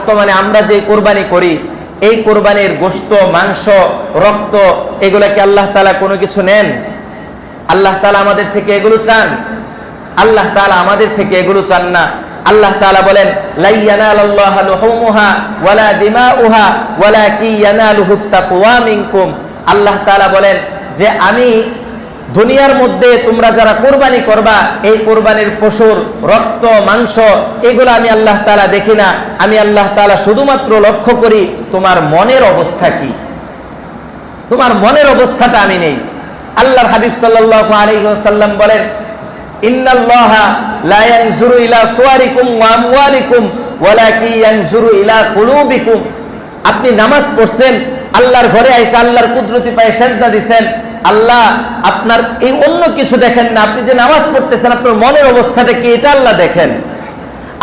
বর্তমানে আমরা যে কোরবানি করি, এই কোরবানির গোশত, মাংস, রক্ত, এগুলাকে আল্লাহ তাআলা কোনো কিছু নেন? আল্লাহ তাআলা আমাদের থেকে এগুলো চান? আল্লাহ তাআলা আমাদের থেকে এগুলো চান না। আল্লাহ তাআলা বলেন, লা ইয়ানালাল্লাহু লুহুমুহা ওয়ালা দিমাউহা ওয়ালাকিন ইয়ানালুহুত তাকওয়া মিনকুম। আল্লাহ তাআলা বলেন যে আমি দুনিয়ার মধ্যে তোমরা যারা কোরবানি করবা, এই কোরবানির পশুর রক্ত, মাংস, এগুলো আমি আল্লাহ তাআলা দেখি না। আমি আল্লাহ তাআলা শুধুমাত্র লক্ষ্য করি তোমার মনের অবস্থা কি। তোমার মনের অবস্থাটা আমি নেই। আল্লাহর হাবিব সাল্লাল্লাহু আলাইহি ওয়াসাল্লাম বলেন, ইন্নাল্লাহা লা ইয়ানজুরু ইলা সুওয়ারিকুম ওয়া আমওয়ালিকুম ওয়ালাকিন ইয়ানজুরু ইলা কুলুবিকুম। আপনি নামাজ পড়ছেন, আল্লাহর ঘরে এসে আল্লাহর কুদরতি পায়ে সিজদা দিবেন, আল্লাহ আপনার এই অন্য কিছু দেখেন না। আপনি যে নামাজ পড়তেছেন, আপনার মনের অবস্থাটা কি, এটা আল্লাহ দেখেন।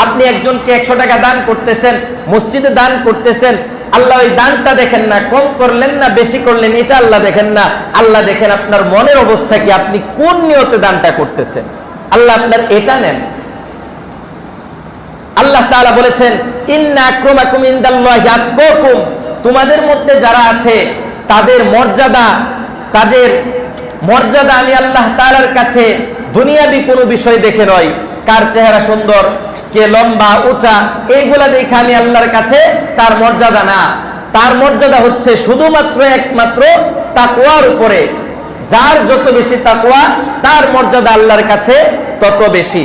আপনি একজনকে 100 টাকা দান করতেছেন, মসজিদে দান করতেছেন, আল্লাহ ওই দানটা দেখেন না, কম করলেন না বেশি করলেন, এটা আল্লাহ দেখেন না। আল্লাহ দেখেন আপনার মনের অবস্থা কি, আপনি কোন নিয়তে দানটা করতেছেন। আল্লাহ আপনার এটা নেন। আল্লাহ তাআলা বলেছেন, ইন্না আক্রামাকুম ইনদাল্লাহি আতকাকুম। তোমাদের মধ্যে যারা আছে তাদের মর্যাদা আমি আল্লাহ তাআলার কাছে দুনিয়াবি কোনো বিষয় দেখে নয়, কার চেহারা সুন্দর, কে লম্বা উঁচা, এইগুলা দেখে আমি আল্লাহর কাছে তার মর্যাদা না। তার মর্যাদা হচ্ছে শুধুমাত্র একমাত্র তাকওয়ার উপরে। যার যত বেশি তাকওয়া, তার মর্যাদা আল্লাহর কাছে তত বেশি।